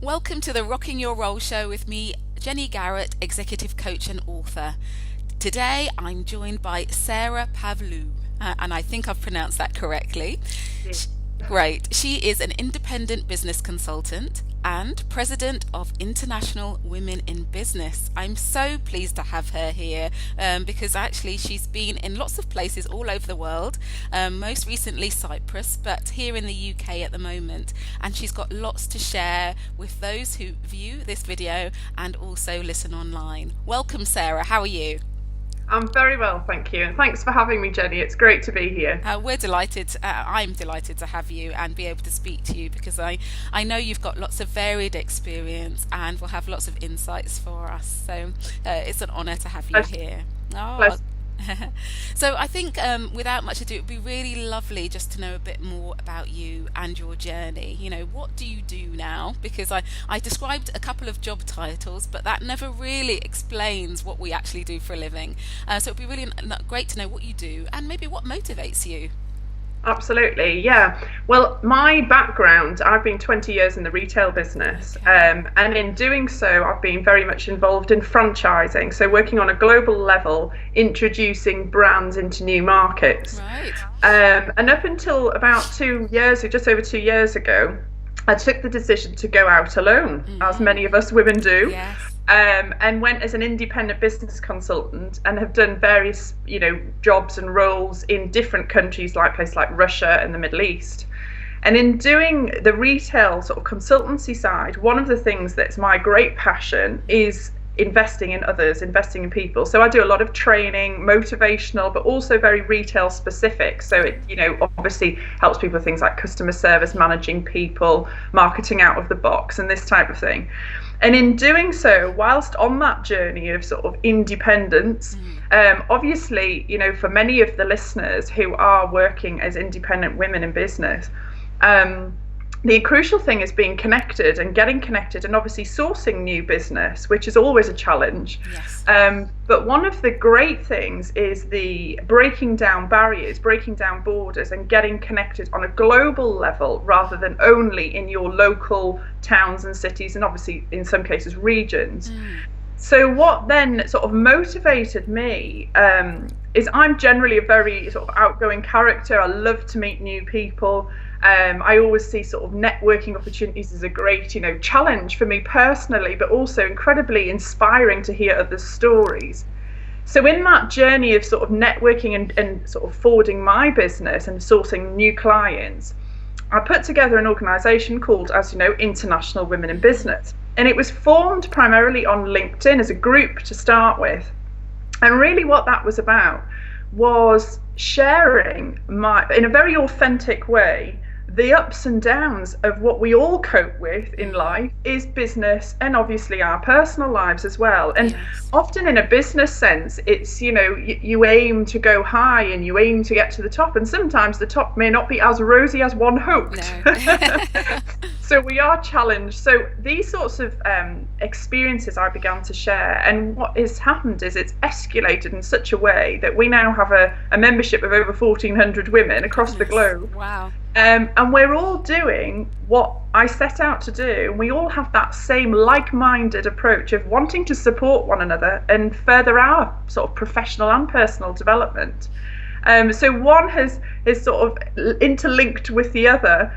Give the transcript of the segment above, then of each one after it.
Welcome to the Rocking Your Role show with me, Jenny Garrett, executive coach and author. Today I'm joined by Sarah Pavlou, and I think I've pronounced that correctly. Yes. Great. She is an independent business consultant and president of International Women in Business. I'm so pleased to have her here because actually she's been in lots of places all over the world, most recently Cyprus, but here in the UK at the moment. And she's got lots to share with those who view this video and also listen online. Welcome, Sarah. How are you? I'm very well, thank you. And thanks for having me, Jenny. It's great to be here. We're delighted. I'm delighted to have you and be able to speak to you because I know you've got lots of varied experience and will have lots of insights for us. So it's an honour to have you here. Oh. So I think without much ado, it would be really lovely just to know a bit more about you and your journey. You know, what do you do now? Because I described a couple of job titles, but that never really explains what we actually do for a living. So it would be really great to know what you do and maybe what motivates you. Absolutely, yeah. Well, my background, I've been 20 years in the retail business, and in doing so, I've been very much involved in franchising, so working on a global level, introducing brands into new markets. Right. And up until about 2 years, just over 2 years ago, I took the decision to go out alone, as many of us women do. Yes. And went as an independent business consultant and have done various, jobs and roles in different countries, like places like Russia and the Middle East. And in doing the retail sort of consultancy side, one of the things that's my great passion is investing in others, investing in people. So I do a lot of training, motivational, but also very retail specific. So it, obviously helps people with things like customer service, managing people, marketing out of the box, and this type of thing. And in doing so, whilst on that journey of sort of independence, obviously, for many of the listeners who are working as independent women in business, the crucial thing is being connected and getting connected and obviously sourcing new business, which is always a challenge. Yes. But one of the great things is the breaking down barriers, breaking down borders and getting connected on a global level rather than only in your local towns and cities and obviously in some cases regions. So what then sort of motivated me is I'm generally a very sort of outgoing character. I love to meet new people. I always see sort of networking opportunities as a great, challenge for me personally, but also incredibly inspiring to hear other stories. So in that journey of sort of networking and sort of forwarding my business and sourcing new clients, I put together an organisation called, as you know, International Women in Business. And it was formed primarily on LinkedIn as a group to start with. And really what that was about was sharing in a very authentic way, the ups and downs of what we all cope with in life is business and obviously our personal lives as well. And often in a business sense, it's, you aim to go high and you aim to get to the top. And sometimes the top may not be as rosy as one hoped. No. So we are challenged. So these sorts of experiences I began to share. And what has happened is it's escalated in such a way that we now have a membership of over 1,400 women across the globe. Wow. And we're all doing what I set out to do. And we all have that same like-minded approach of wanting to support one another and further our sort of professional and personal development. So one has sort of interlinked with the other.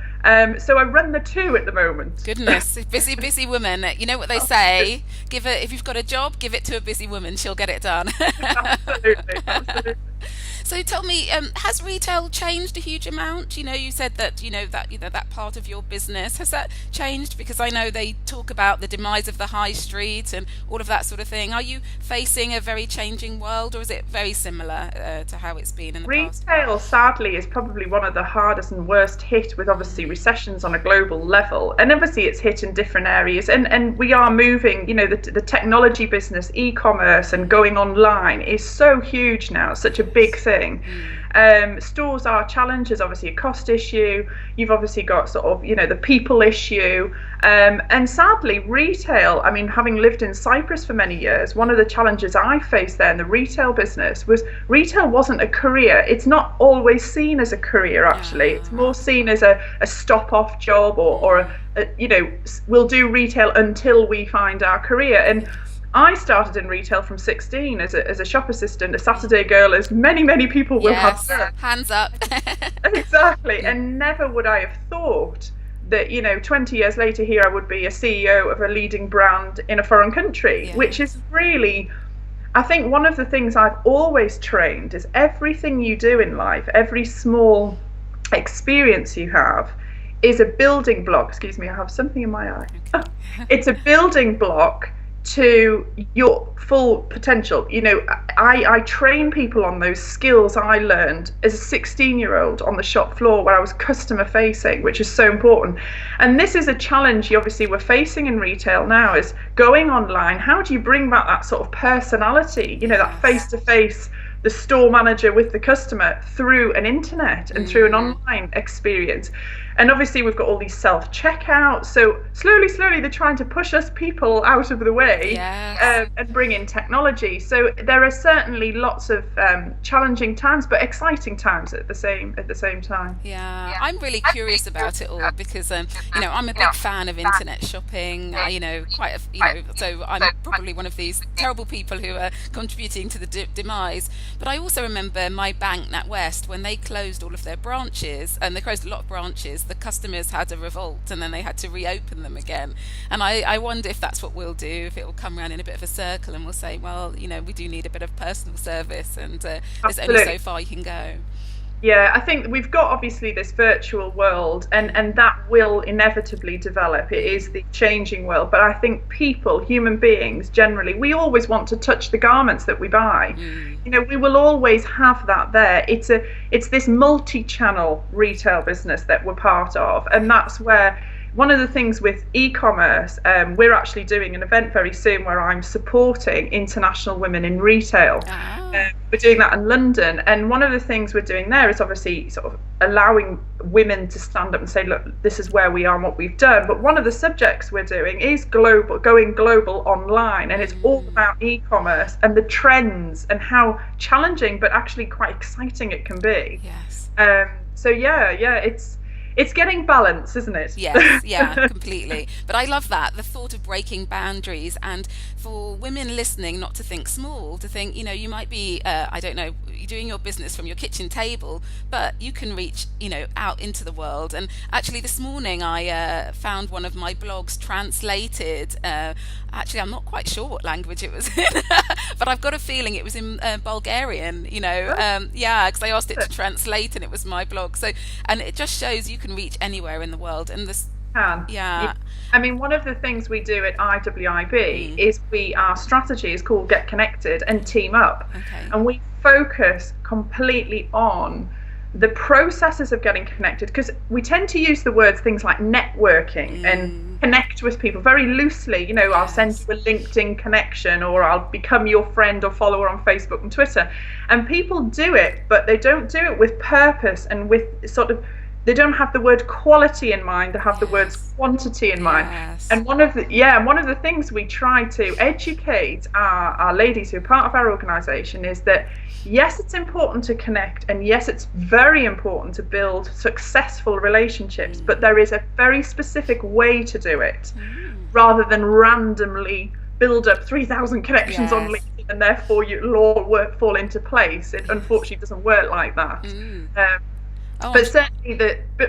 So I run the two at the moment. Goodness, busy woman. You know what they say? If you've got a job, give it to a busy woman. She'll get it done. Absolutely. So tell me, has retail changed a huge amount? You said that that part of your business, has that changed? Because I know they talk about the demise of the high street and all of that sort of thing. Are you facing a very changing world, or is it very similar to how it's been in the past? Retail, sadly, is probably one of the hardest and worst hit, with obviously recessions on a global level, and obviously it's hit in different areas. And we are moving. The technology business, e-commerce, and going online is so huge now. It's such a big thing. Stores are challenged. There's obviously a cost issue. You've obviously got sort of, the people issue. And sadly, retail, I mean, having lived in Cyprus for many years, one of the challenges I faced there in the retail business was retail wasn't a career. It's not always seen as a career, actually. It's more seen as a stop-off job or we'll do retail until we find our career. And I started in retail from 16 as a shop assistant, a Saturday girl, as many people will have said. Hands up. Exactly. And never would I have thought that, 20 years later here I would be a CEO of a leading brand in a foreign country, which is really, I think one of the things I've always trained is everything you do in life, every small experience you have is a building block. Excuse me, I have something in my eye. Okay. It's a building block to your full potential. I train people on those skills I learned as a 16-year-old on the shop floor where I was customer facing, which is so important. And this is a challenge obviously we're facing in retail now, is going online. How do you bring back that sort of personality, that face-to-face, the store manager with the customer through an internet and through an online experience? And obviously we've got all these self-checkouts. So slowly, they're trying to push us people out of the way and bring in technology. So there are certainly lots of challenging times, but exciting times at the same time. Yeah, I'm really curious about it all because I'm a big fan of internet shopping. So I'm probably one of these terrible people who are contributing to the demise. But I also remember my bank, NatWest, when they closed all of their branches, and they closed a lot of branches, the customers had a revolt and then they had to reopen them again. And I wonder if that's what we'll do, if it will come around in a bit of a circle and we'll say, well, we do need a bit of personal service, and there's only so far you can go. Yeah, I think we've got obviously this virtual world and that will inevitably develop. It is the changing world. But I think people, human beings generally, we always want to touch the garments that we buy. We will always have that there. It's this multi-channel retail business that we're part of. And that's where one of the things with e-commerce, we're actually doing an event very soon where I'm supporting international women in retail. We're doing that in London, and one of the things we're doing there is obviously sort of allowing women to stand up and say, look, this is where we are and what we've done. But one of the subjects we're doing is going global online, and it's all about e-commerce and the trends and how challenging but actually quite exciting it can be. Yes. It's getting balance, isn't it? Yes, yeah, completely. But I love that, the thought of breaking boundaries, and for women listening, not to think small, to think, you might be, you're doing your business from your kitchen table, but you can reach, out into the world. And actually this morning I found one of my blogs translated. Actually, I'm not quite sure what language it was in, but I've got a feeling it was in Bulgarian, because I asked it to translate and it was my blog. So, and it just shows you can reach anywhere in the world. And this, I mean, one of the things we do at IWIB is our strategy is called Get Connected and Team Up. Okay. And we focus completely on the processes of getting connected, because we tend to use the words things like networking and connect with people very loosely. I'll send you a LinkedIn connection, or I'll become your friend or follower on Facebook and Twitter. And people do it, but they don't do it with purpose and with they don't have the word quality in mind, they have the words quantity in mind. And one of the things we try to educate our ladies who are part of our organisation is that yes, it's important to connect, and yes, it's very important to build successful relationships, but there is a very specific way to do it, rather than randomly build up 3,000 connections on LinkedIn and therefore you'll all fall into place. It unfortunately doesn't work like that. But certainly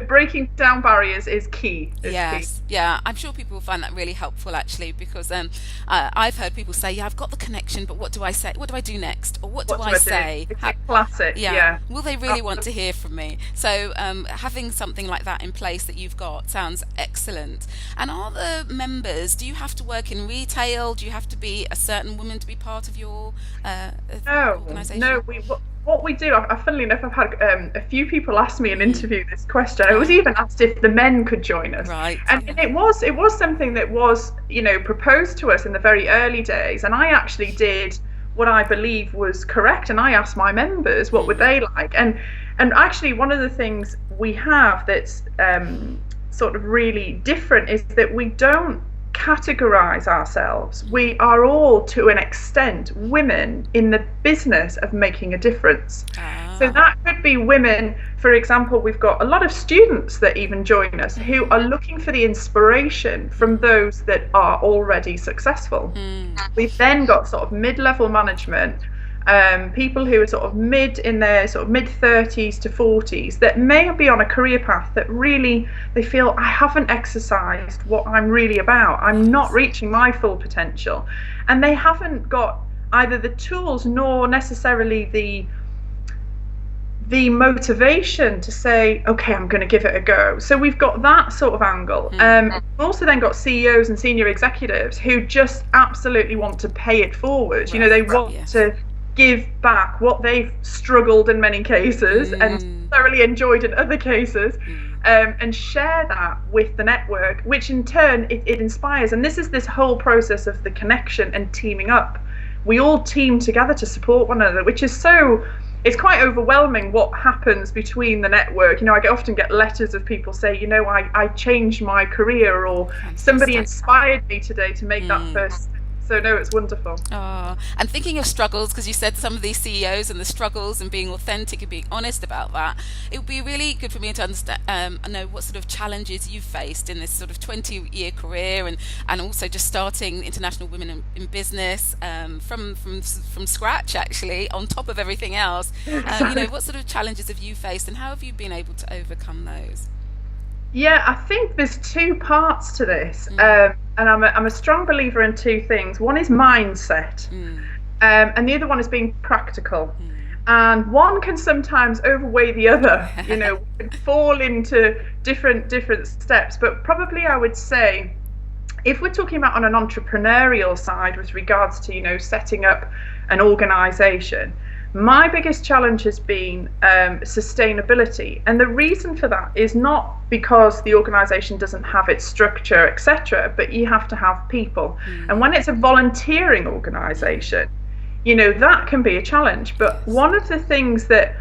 breaking down barriers is key. Yeah, I'm sure people will find that really helpful actually, because I've heard people say, I've got the connection, but what do I say? What do I do next? Or what do I say? It's a classic. Will they really want to hear from me? So having something like that in place that you've got sounds excellent. And are the members, do you have to work in retail? Do you have to be a certain woman to be part of your organisation? No, what we do, funnily enough, I've had a few people ask me in interview this question. I was even asked if the men could join us, and it was something that was proposed to us in the very early days. And I actually did what I believe was correct, and I asked my members what would they like. And actually, one of the things we have that's sort of really different is that we don't categorize ourselves. We are all, to an extent, women in the business of making a difference. So that could be women, for example. We've got a lot of students that even join us who are looking for the inspiration from those that are already successful. We've then got sort of mid-level management, people who are sort of in their sort of mid-30s to 40s that may be on a career path that really they feel, I haven't exercised what I'm really about. I'm not reaching my full potential. And they haven't got either the tools nor necessarily the motivation to say, okay, I'm going to give it a go. So we've got that sort of angle. We've also then got CEOs and senior executives who just absolutely want to pay it forward. You know, they want to give back what they've struggled in many cases and thoroughly enjoyed in other cases, and share that with the network, which in turn it inspires. And this is this whole process of the connection and teaming up. We all team together to support one another, which is it's quite overwhelming what happens between the network. You know, I often get letters of people say, you know, I changed my career, or somebody inspired me today to make that first step. So no, it's wonderful. Oh, and thinking of struggles, because you said some of these CEOs and the struggles and being authentic and being honest about that, it would be really good for me to understand, know what sort of challenges you've faced in this sort of 20-year career, and also just starting International Women in Business from scratch, actually, on top of everything else. You know, what sort of challenges have you faced, and how have you been able to overcome those? Yeah, I think there's two parts to this, and I'm a strong believer in two things. One is mindset, and the other one is being practical. And one can sometimes overweigh the other. You know, fall into different steps. But probably I would say, if we're talking about on an entrepreneurial side with regards to, you know, setting up an organisation, my biggest challenge has been sustainability. And the reason for that is not because the organisation doesn't have its structure, etc., but you have to have people. And when it's a volunteering organisation, you know, that can be a challenge. But one of the things that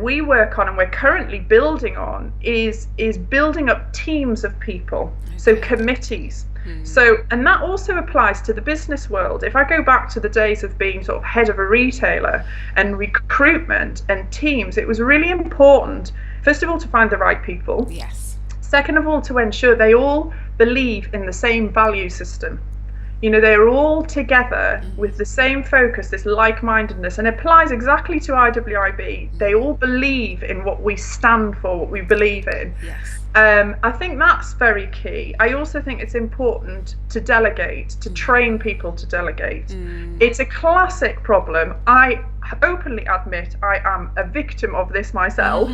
we work on and we're currently building on is building up teams of people, so committees. So, and that also applies to the business world. If I go back to the days of being sort of head of a retailer and recruitment and teams, it was really important, first of all, to find the right people. Yes. Second of all, to ensure they all believe in the same value system. You know, they're all together with the same focus, this like-mindedness, and it applies exactly to IWIB. They all believe in what we stand for, what we believe in. Yes. I think that's very key. I also think it's important to delegate, to train people to delegate. It's a classic problem. I openly admit I am a victim of this myself.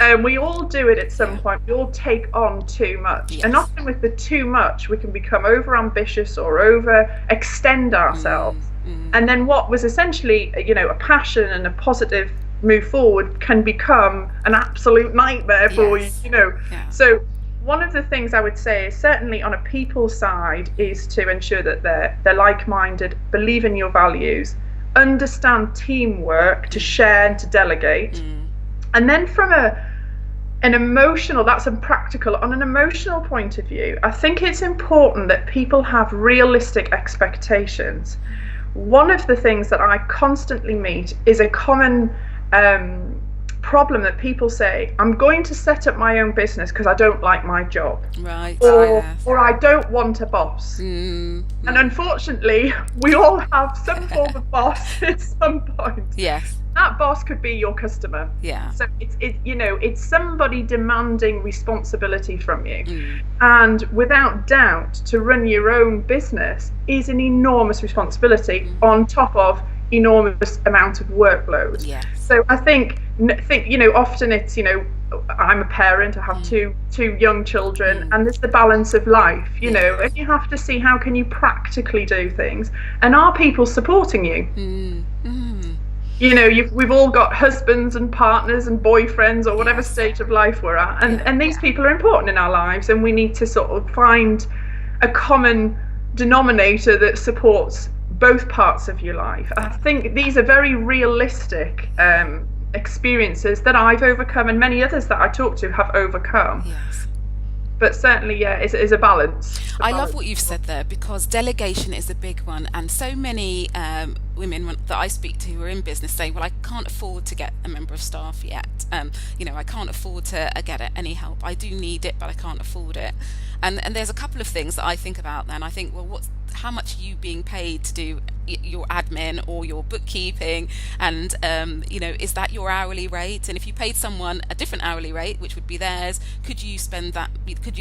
And we all do it at some point. We all take on too much. And often with the too much, we can become over ambitious or over extend ourselves. And then what was essentially, you know, a passion and a positive move forward can become an absolute nightmare for you, you know. So one of the things I would say is certainly on a people side is to ensure that they're like-minded, believe in your values, understand teamwork, to share and to delegate. And then from an emotional, that's a practical, on an emotional point of view, I think it's important that people have realistic expectations. One of the things that I constantly meet is a common problem that people say, I'm going to set up my own business because I don't like my job. Right. Or I don't want a boss. And unfortunately, we all have some form of boss at some point. Yes. That boss could be your customer. Yeah. So it's somebody demanding responsibility from you. And without doubt, to run your own business is an enormous responsibility on top of enormous amount of workload. Yes. So I think you know, often it's, you know, I'm a parent, I have two young children, and there's the balance of life, you know, and you have to see how can you practically do things, and are people supporting you? You know, we've all got husbands and partners and boyfriends or whatever stage of life we're at, and these people are important in our lives, and we need to sort of find a common denominator that supports both parts of your life. I think these are very realistic experiences that I've overcome, and many others that I talk to have overcome. Yes. But certainly, yeah, it's a balance. I love what you've said there, because delegation is a big one, and so many women that I speak to who are in business say, well, I can't afford to get a member of staff yet. I can't afford to get any help. I do need it, but I can't afford it. And there's a couple of things that I think about then. I think, well, how much are you being paid to do your admin or your bookkeeping, and is that your hourly rate? And if you paid someone a different hourly rate, which would be theirs, could you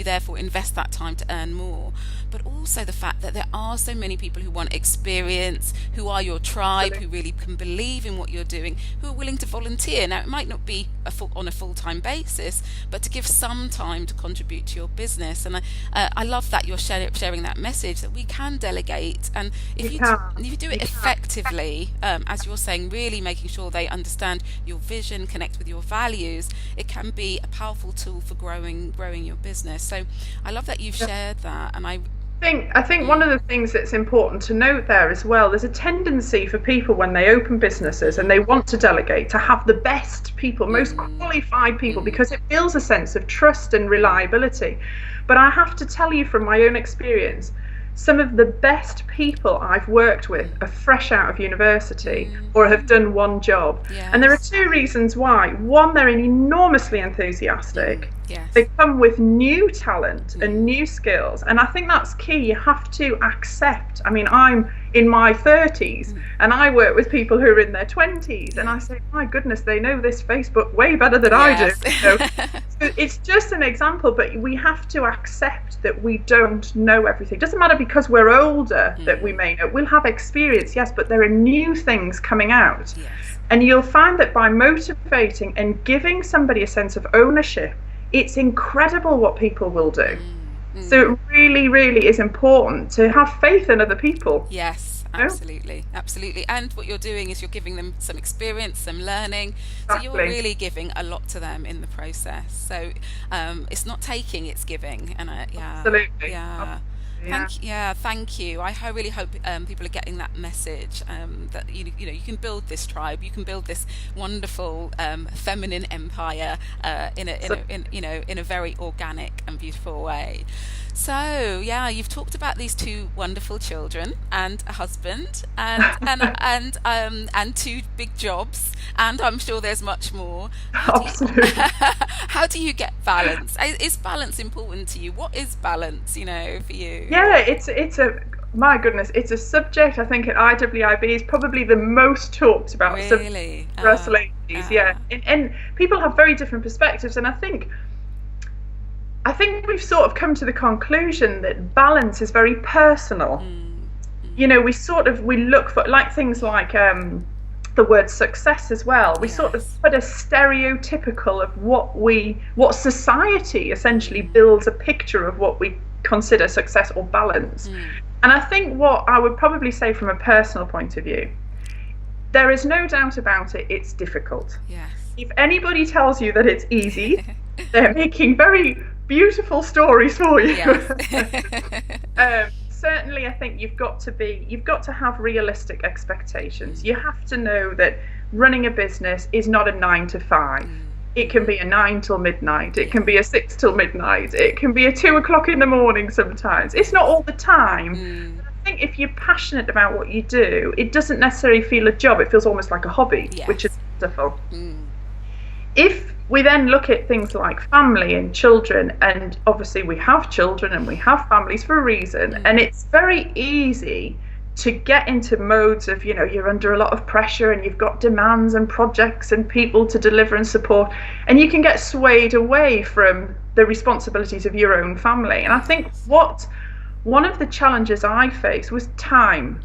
therefore invest that time to earn more? But also the fact that there are so many people who want experience, who are your tribe, who really can believe in what you're doing, who are willing to volunteer. Now, it might not be on a full-time basis, but to give some time to contribute to your business. And I love that you're sharing that message that we can delegate, and if you do it effectively, as you're saying, really making sure they understand your vision, connect with your values, it can be a powerful tool for growing your business. So I love that you've shared that, and I think one of the things that's important to note there as well, there's a tendency for people when they open businesses and they want to delegate to have the best people, most qualified people, because it builds a sense of trust and reliability. But I have to tell you from my own experience, some of the best people I've worked with are fresh out of university or have done one job. Yes. And there are two reasons why. One, they're enormously enthusiastic. Yes. They come with new talent and new skills. And I think that's key. You have to accept. I mean, I'm in my 30s and I work with people who are in their 20s. And I say, my goodness, they know this Facebook way better than I do. So it's just an example, but we have to accept that we don't know everything. It doesn't matter because we're older that we may know. We'll have experience, yes, but there are new things coming out. Yes. And you'll find that by motivating and giving somebody a sense of ownership, it's incredible what people will do. So it really, really is important to have faith in other people. Yes, absolutely. And what you're doing is you're giving them some experience, some learning. Exactly. So you're really giving a lot to them in the process. So it's not taking, it's giving. And Absolutely. Yeah. Thank you. I really hope people are getting that message, that you can build this tribe, you can build this wonderful feminine empire in a very organic and beautiful way. So you've talked about these two wonderful children and a husband and two big jobs, and I'm sure there's much more. Absolutely. How do you get balance? Is balance important to you? What is balance, for you? Yeah, it's my goodness, it's a subject I think at IWIB is probably the most talked about really? For us ladies. And people have very different perspectives, and I think we've sort of come to the conclusion that balance is very personal. We look for things like the word success as well. We sort of put a stereotypical of what society essentially builds a picture of what we consider success or balance. And I think what I would probably say from a personal point of view, there is no doubt about it, it's difficult. Yes. If anybody tells you that it's easy, they're making very beautiful stories for you. Yes. Certainly, I think you've got to have realistic expectations. You have to know that running a business is not a 9 to 5. It can be a 9 till midnight. It can be a 6 till midnight. It can be a 2 o'clock in the morning sometimes. It's not all the time. I think if you're passionate about what you do, it doesn't necessarily feel a job. It feels almost like a hobby, which is wonderful. If we then look at things like family and children, and obviously we have children and we have families for a reason, and it's very easy to get into modes of, you're under a lot of pressure and you've got demands and projects and people to deliver and support, and you can get swayed away from the responsibilities of your own family. And I think one of the challenges I faced was time,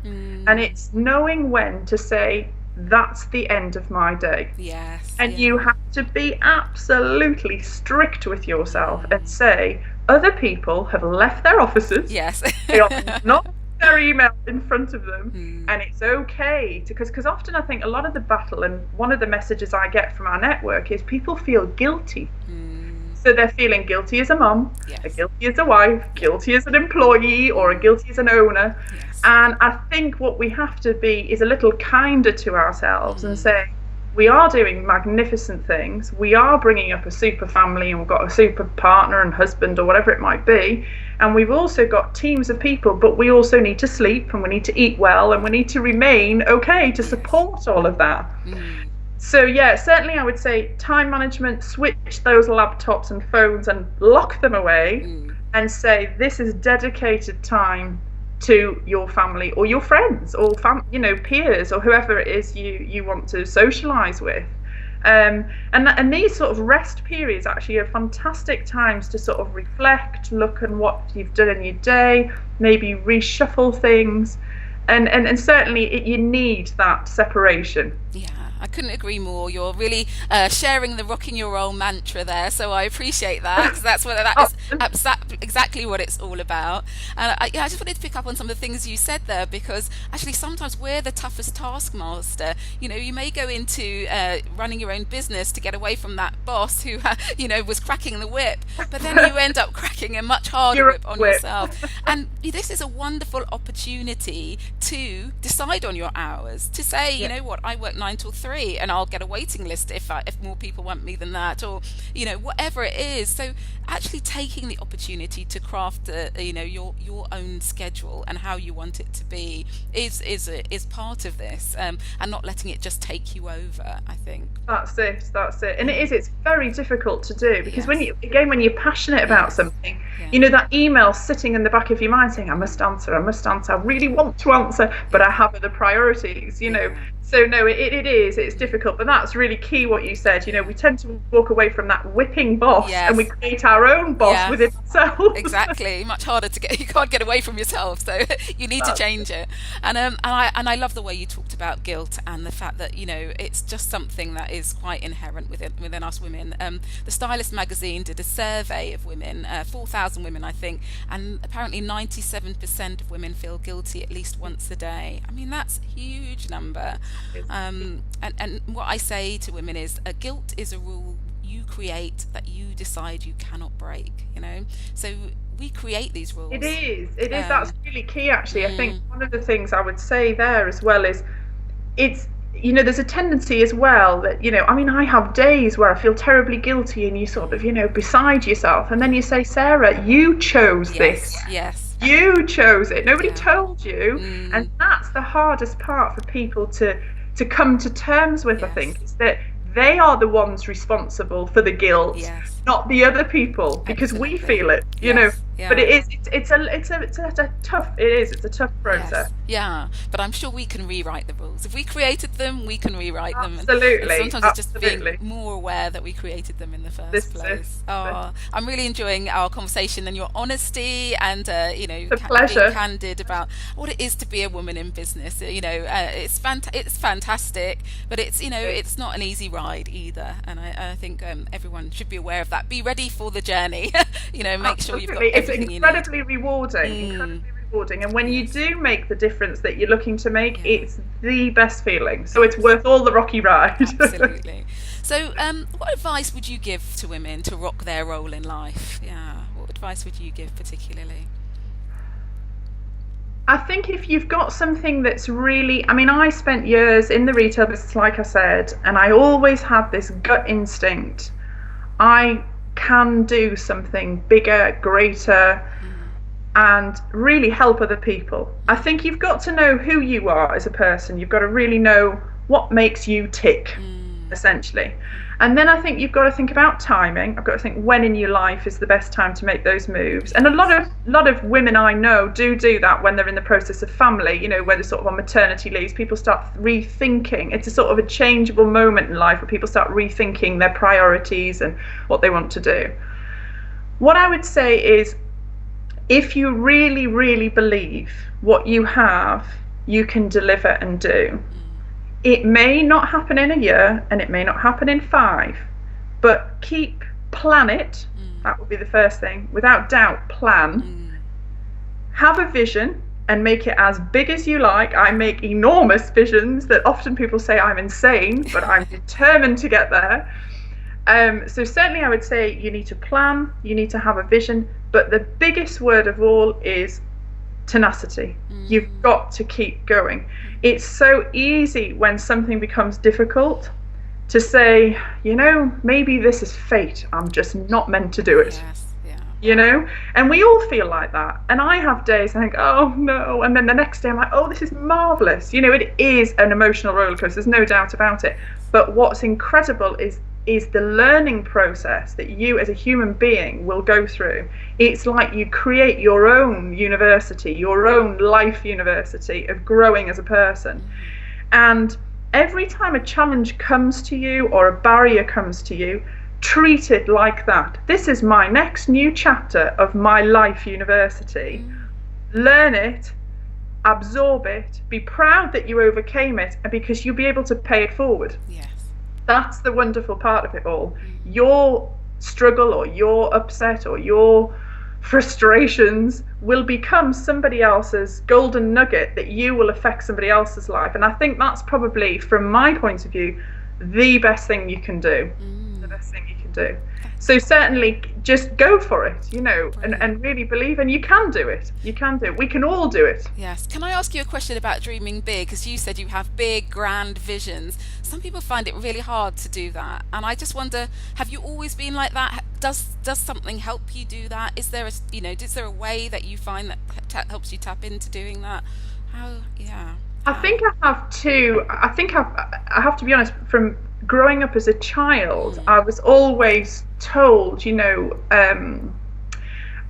and it's knowing when to say, that's the end of my day. Yes. And you have to be absolutely strict with yourself and say, other people have left their offices. Yes. They are not their email in front of them, and it's okay because often I think a lot of the battle, and one of the messages I get from our network is people feel guilty. So they're feeling guilty as a mum, Yes. guilty as a wife, guilty as an employee, or a guilty as an owner. Yes. And I think what we have to be is a little kinder to ourselves and say, we are doing magnificent things. We are bringing up a super family, and we've got a super partner and husband or whatever it might be. And we've also got teams of people, but we also need to sleep, and we need to eat well, and we need to remain okay to support all of that. So yeah, certainly I would say time management, switch those laptops and phones and lock them away and say, this is dedicated time to your family or your friends or peers or whoever it is you want to socialize with. And these sort of rest periods actually are fantastic times to sort of reflect, look at what you've done in your day, maybe reshuffle things, and certainly you need that separation. Yeah, I couldn't agree more. You're really sharing the rocking your role mantra there, so I appreciate that, because that is exactly what it's all about. And I just wanted to pick up on some of the things you said there, because actually sometimes we're the toughest taskmaster. You may go into running your own business to get away from that boss who was cracking the whip, but then you end up cracking a much harder whip on yourself. And this is a wonderful opportunity to decide on your hours, to say, you know what, I work 9 till 3 and I'll get a waiting list if more people want me than that, or whatever it is. So actually taking the opportunity to craft your own schedule and how you want it to be is part of this, and not letting it just take you over, I think. That's it. And it's very difficult to do, because when you're passionate about something, that email sitting in the back of your mind saying, I must answer, I really want to answer, but I have other priorities, So no, it's difficult, but that's really key what you said. We tend to walk away from that whipping boss, and we create our own boss within ourselves. Exactly, much harder to get. You can't get away from yourself, so you need to change it. And I love the way you talked about guilt and the fact that it's just something that is quite inherent within us women. The Stylist magazine did a survey of women, 4,000 women, I think, and apparently 97% of women feel guilty at least once a day. I mean, that's a huge number. And what I say to women is, guilt is a rule you create that you decide you cannot break. So we create these rules. It is that's really key, actually. I think one of the things I would say there as well is, it's there's a tendency as well that I have days where I feel terribly guilty, and you sort of beside yourself, and then you say, Sarah, you chose this. Yes. You chose it. Nobody told you. And that's the hardest part for people to come to terms with, I think, is that they are the ones responsible for the guilt, not the other people, because we feel it, But it's a tough process. Yeah, but I'm sure we can rewrite the rules. If we created them, we can rewrite them. Absolutely. And sometimes it's just being more aware that we created them in the first place. I'm really enjoying our conversation and your honesty, and being candid about what it is to be a woman in business. It's fantastic, but it's not an easy ride either. And I think everyone should be aware of that. Be ready for the journey. Make sure you've got everything you need. It's incredibly rewarding, and when you do make the difference that you're looking to make, it's the best feeling. So it's worth all the rocky ride. Absolutely. So what advice would you give to women to rock their role in life? What advice would you give particularly? I think if you've got something that's really, I spent years in the retail business, like I said, and I always had this gut instinct. I can do something bigger, greater, and really help other people. I think you've got to know who you are as a person. You've got to really know what makes you tick, essentially. And then I think you've got to think about timing. I've got to think when in your life is the best time to make those moves. And a lot of women I know do that when they're in the process of family, where they're sort of on maternity leaves. People start rethinking. It's a sort of a changeable moment in life where people start rethinking their priorities and what they want to do. What I would say is, if you really, really believe what you have, you can deliver and do. It may not happen in a year, and it may not happen in 5, but plan it. That would be the first thing. Without doubt, plan. Have a vision and make it as big as you like. I make enormous visions that often people say I'm insane, but I'm determined to get there. So certainly I would say you need to plan, you need to have a vision, but the biggest word of all is tenacity. You've got to keep going. It's so easy when something becomes difficult to say, maybe this is fate. I'm just not meant to do it. Yes, And we all feel like that. And I have days I think, oh no, and then the next day I'm like, oh, this is marvelous. It is an emotional roller coaster, there's no doubt about it. But what's incredible is the learning process that you as a human being will go through. It's like you create your own university, your own life university of growing as a person. And every time a challenge comes to you or a barrier comes to you, treat it like that. This is my next new chapter of my life university. Learn it, absorb it, be proud that you overcame it, and because you'll be able to pay it forward. Yes. That's the wonderful part of it all. Your struggle or your upset or your frustrations will become somebody else's golden nugget that you will affect somebody else's life. And I think that's probably, from my point of view, the best thing you can do. The best thing you can do. So certainly just go for it, and really believe, and you can do it. You can do it. We can all do it. Yes. Can I ask you a question about dreaming big? Because you said you have big, grand visions. Some people find it really hard to do that. And I just wonder, have you always been like that? Does something help you do that? Is there a way that you find that helps you tap into doing that? I think I have to. I have to be honest. From growing up as a child, I was always told,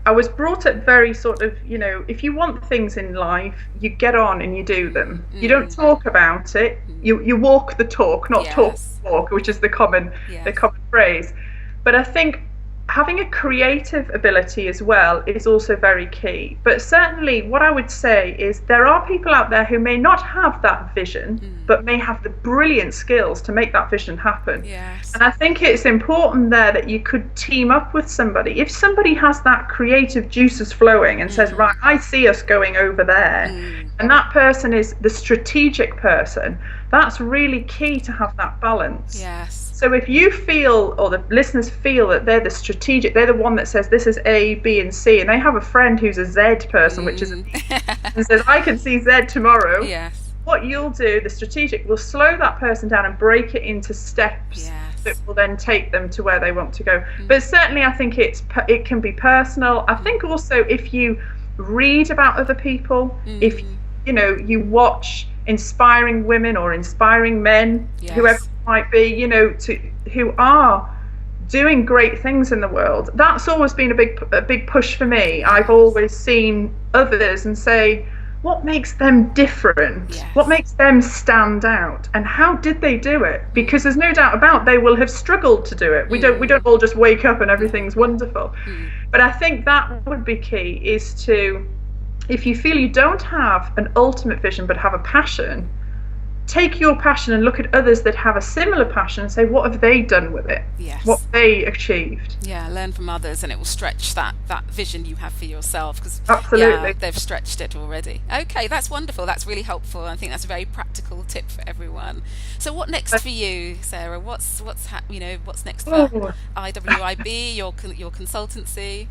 I was brought up very sort of, if you want things in life, you get on and you do them. You don't talk about it. You walk the talk, not talk the walk, which is the common phrase. But I think having a creative ability as well is also very key. But certainly what I would say is there are people out there who may not have that vision, but may have the brilliant skills to make that vision happen. Yes. And I think it's important there that you could team up with somebody. If somebody has that creative juices flowing and says, right, I see us going over there, and that person is the strategic person, that's really key to have that balance. Yes. So if you feel, or the listeners feel, that they're the strategic, they're the one that says this is A, B, and C, and they have a friend who's a Z person, which is a B, and says, I can see Z tomorrow. Yes. What you'll do, the strategic, will slow that person down and break it into steps that will then take them to where they want to go. But certainly I think it can be personal. I think also if you read about other people, if you watch inspiring women or inspiring men, whoever it might be, who are doing great things in the world, that's always been a big push for me. I've always seen others and say, what makes them different? What makes them stand out? And how did they do it? Because there's no doubt about they will have struggled to do it. We don't all just wake up and everything's wonderful. But I think that would be key, is to, if you feel you don't have an ultimate vision but have a passion, take your passion and look at others that have a similar passion and say, what have they done with it? Yes. What have they achieved? Yeah, learn from others, and it will stretch that vision you have for yourself, because they've stretched it already. Okay, that's wonderful. That's really helpful. I think that's a very practical tip for everyone. So what next for you, Sarah? What's next for IWIB, your consultancy?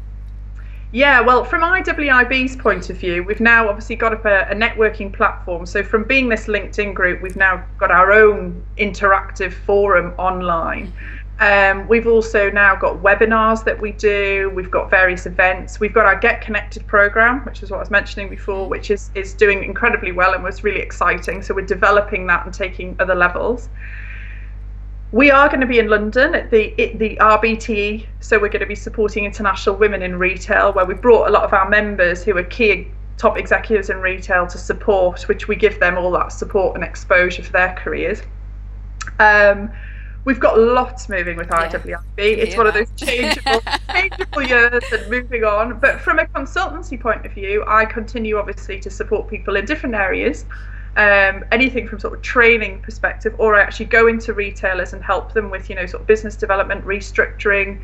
Yeah, well, from IWIB's point of view, we've now obviously got up a networking platform. So from being this LinkedIn group, we've now got our own interactive forum online. We've also now got webinars that we do. We've got various events. We've got our Get Connected program, which is what I was mentioning before, which is doing incredibly well and was really exciting. So we're developing that and taking other levels. We are going to be in London at the RBTE, so we're going to be supporting international women in retail, where we brought a lot of our members who are key top executives in retail to support, which we give them all that support and exposure for their careers. We've got lots moving with IWIB. It's one of those changeable years and moving on. But from a consultancy point of view, I continue obviously to support people in different areas. Anything from sort of training perspective, or I actually go into retailers and help them with, sort of business development, restructuring,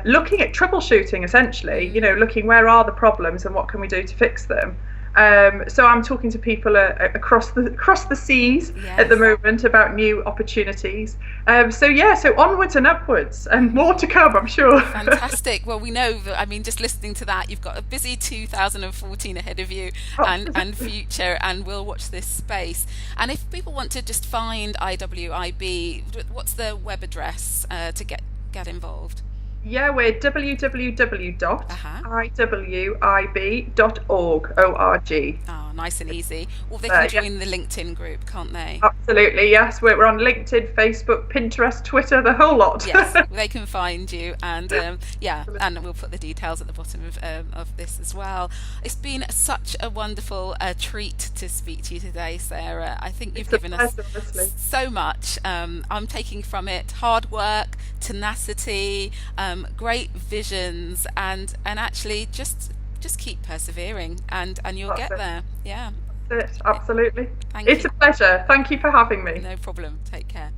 looking at troubleshooting essentially, looking where are the problems and what can we do to fix them. So I'm talking to people across the seas at the Yes. moment about new opportunities. So onwards and upwards, and more to come, I'm sure. Fantastic. Well, we know that, I mean, just listening to that, you've got a busy 2014 ahead of you, and future, and we'll watch this space. And if people want to just find IWIB, what's the web address to get involved? Yeah, we're www.iwib.org. Uh-huh. O-R-G. Oh, nice and easy. Or they can join the LinkedIn group, can't they? Absolutely, yes. We're on LinkedIn, Facebook, Pinterest, Twitter, the whole lot. Yes, they can find you, and and we'll put the details at the bottom of this as well. It's been such a wonderful treat to speak to you today, Sarah. I think you've given us so much. I'm taking from it hard work, tenacity, great visions, and actually just keep persevering, and you'll get there. Yeah. That's it, absolutely. It's a pleasure. Thank you for having me. No problem. Take care.